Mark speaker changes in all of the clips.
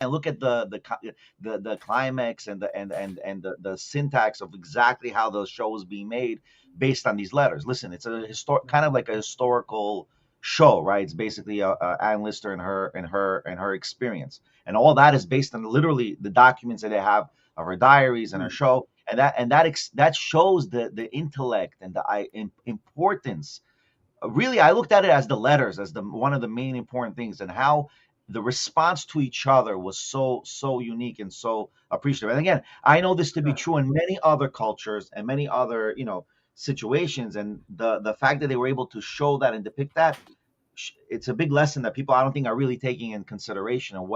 Speaker 1: and look at the climax and the syntax of exactly how the show was being made based on these letters. Listen, it's a kind of like a historical show, right? It's basically Ann Lister and her experience, and all that is based on literally the documents that they have of her diaries and her show, that shows the intellect and importance. Really, I looked at it as the letters, as the one of the main important things, and how the response to each other was so unique and so appreciative. And again, I know this to be true in many other cultures and many other situations, and the fact that they were able to show that and depict that, it's a big lesson that people, I don't think, are really taking in consideration of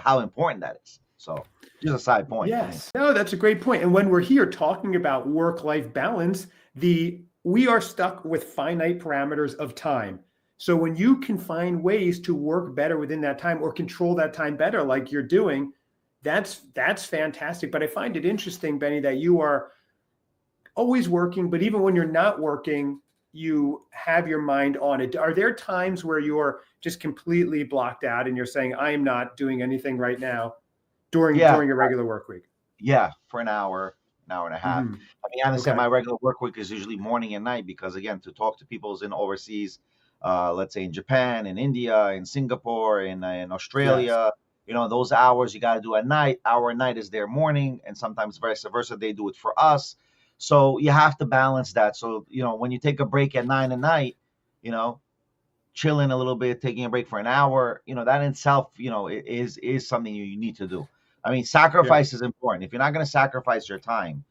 Speaker 1: how important that is. So just a side point.
Speaker 2: Yes. No, that's a great point. And when we're here talking about work-life balance, we are stuck with finite parameters of time. So when you can find ways to work better within that time or control that time better, like you're doing, that's fantastic. But I find it interesting, Benny, that you are always working, but even when you're not working, you have your mind on it. Are there times where you're just completely blocked out and you're saying, I am not doing anything right now during your regular work week?
Speaker 1: Yeah, for an hour and a half. I mean, I understand my regular work week is usually morning and night because, again, to talk to people in overseas, let's say in Japan, in India, in Singapore, in Australia, those hours you got to do at night. Our night is their morning, and sometimes vice versa, they do it for us. So you have to balance that. So, when you take a break at 9 at night, chilling a little bit, taking a break for an hour, that in itself, is something you need to do. I mean, sacrifice is important. If you're not going to sacrifice your time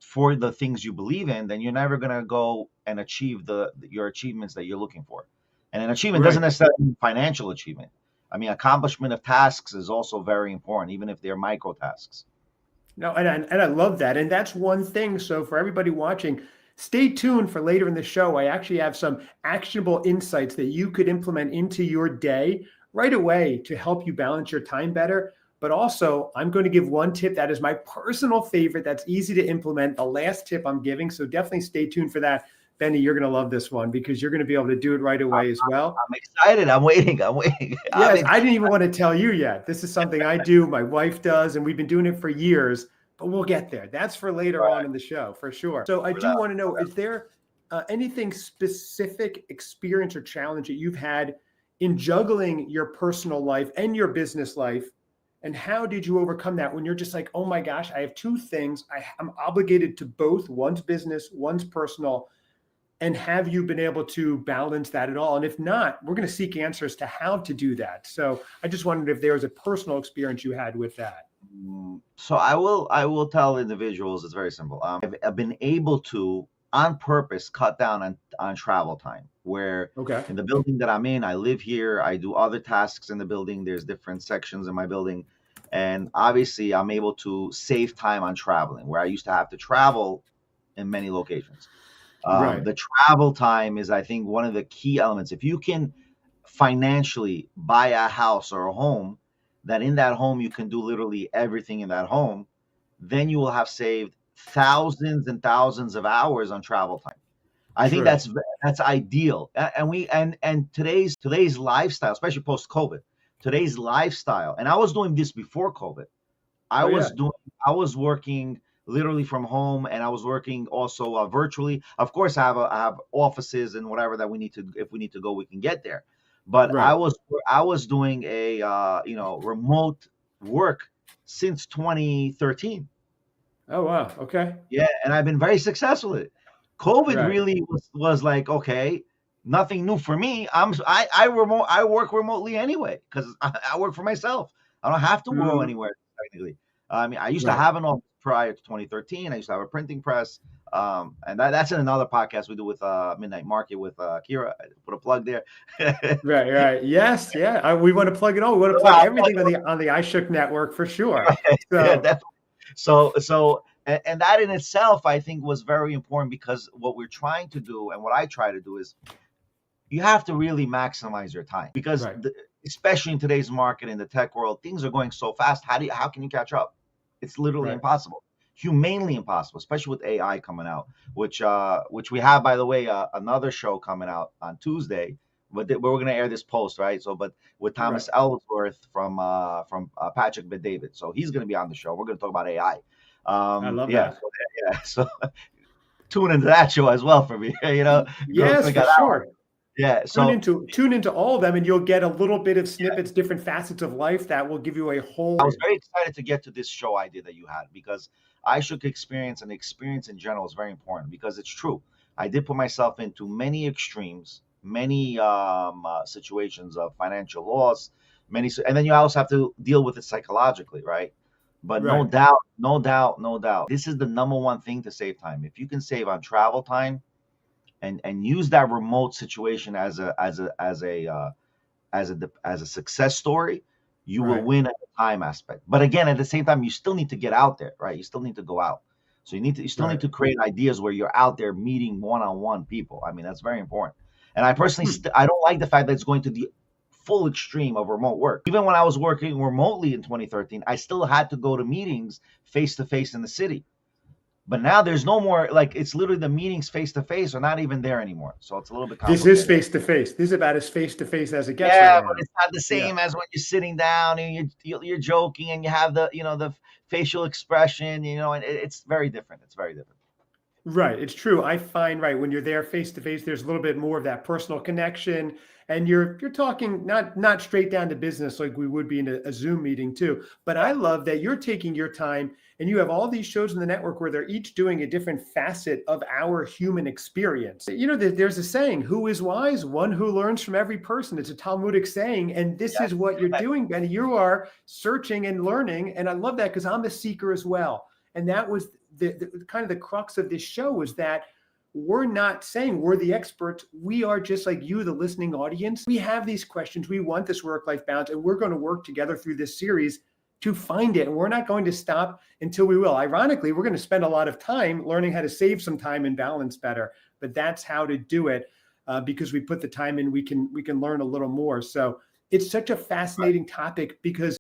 Speaker 1: for the things you believe in, then you're never going to go and achieve your achievements that you're looking for. And an achievement doesn't necessarily mean financial achievement. I mean, accomplishment of tasks is also very important, even if they're micro tasks.
Speaker 2: No, and I love that. And that's one thing. So for everybody watching, stay tuned for later in the show. I actually have some actionable insights that you could implement into your day right away to help you balance your time better. But also, I'm going to give one tip that is my personal favorite that's easy to implement, the last tip I'm giving. So definitely stay tuned for that. Benny, you're going to love this one because you're going to be able to do it right away as well.
Speaker 1: I'm excited. I'm waiting.
Speaker 2: Yes, I didn't even want to tell you yet. This is something I do, my wife does, and we've been doing it for years, but we'll get there. That's for later on in the show, for sure. So I do want to know, is there anything specific experience or challenge that you've had in juggling your personal life and your business life? And how did you overcome that when you're just like, oh my gosh, I have two things. I'm obligated to both. One's business, one's personal. And have you been able to balance that at all? And if not, we're going to seek answers to how to do that. So I just wondered if there was a personal experience you had with that.
Speaker 1: So I will tell individuals it's very simple. I've been able to, on purpose, cut down on travel time. Where in the building that I'm in, I live here. I do other tasks in the building. There's different sections in my building. And obviously, I'm able to save time on traveling, where I used to have to travel in many locations. The travel time is, I think, one of the key elements. If you can financially buy a house or a home, that in that home you can do literally everything in that home, then you will have saved thousands and thousands of hours on travel time. I think that's ideal. And today's lifestyle, especially post COVID, today's lifestyle. And I was doing this before COVID. I was working literally from home, and I was working also virtually. Of course, I have offices and whatever that if we need to go, we can get there. But I was doing a remote work since 2013.
Speaker 2: Oh wow, okay.
Speaker 1: Yeah, and I've been very successful at it. COVID really was like, okay, nothing new for me. I work remotely anyway because I work for myself. I don't have to go anywhere technically. I mean, I used to have an office prior to 2013. I used to have a printing press. And that's in another podcast we do with Midnight Market with Kira. I put a plug there.
Speaker 2: Right. Yes, yeah. We want to plug it all. We want to plug everything on the iShook network for sure.
Speaker 1: So and that in itself, I think, was very important because what we're trying to do and what I try to do is you have to really maximize your time because especially in today's market, in the tech world, things are going so fast. How can you catch up? It's literally impossible. Humanely impossible, especially with AI coming out, which we have, by the way, another show coming out on Tuesday but we're gonna air this post, right? So, but with Thomas Ellsworth from Patrick Bet-David, so he's gonna be on the show. We're gonna talk about AI.
Speaker 2: I love that.
Speaker 1: So tune into that show as well for me.
Speaker 2: Yes, for sure.
Speaker 1: Yeah, so
Speaker 2: tune into all of them, and you'll get a little bit of snippets, different facets of life that will give you a whole.
Speaker 1: I was very excited to get to this show idea that you had, because I should experience, and experience in general is very important, because it's true. I did put myself into many extremes, many situations of financial loss, and then you also have to deal with it psychologically, right? But no doubt, this is the number one thing to save time. If you can save on travel time, and use that remote situation as a success story, you will win at the time aspect. But again, at the same time, you still need to get out there, right? You still need to go out. So you still need to create ideas where you're out there meeting one-on-one people. I mean, that's very important. And I personally, I don't like the fact that it's going to the full extreme of remote work. Even when I was working remotely in 2013, I still had to go to meetings face to face in the city. But now there's no more, like, it's literally the meetings face to face are not even there anymore. So it's a little bit complicated.
Speaker 2: This is face to face. This is about as face to face as it gets.
Speaker 1: Yeah, but it's not the same as when you're sitting down and you're joking and you have the facial expression, and it's very different. It's very different.
Speaker 2: Right. It's true. I find, when you're there face to face, there's a little bit more of that personal connection, and you're talking not straight down to business like we would be in a Zoom meeting too. But I love that you're taking your time, and you have all these shows in the network where they're each doing a different facet of our human experience. There's a saying, who is wise? One who learns from every person. It's a Talmudic saying. And this is what you're doing, Benny. You are searching and learning. And I love that, because I'm a seeker as well. And that was the kind of the crux of this show, was that we're not saying we're the experts. We are just like you, the listening audience. We have these questions. We want this work-life balance, and we're going to work together through this series to find it. And we're not going to stop until we will. Ironically, we're going to spend a lot of time learning how to save some time and balance better. But that's how to do it, because we put the time in, we can learn a little more. So it's such a fascinating topic, because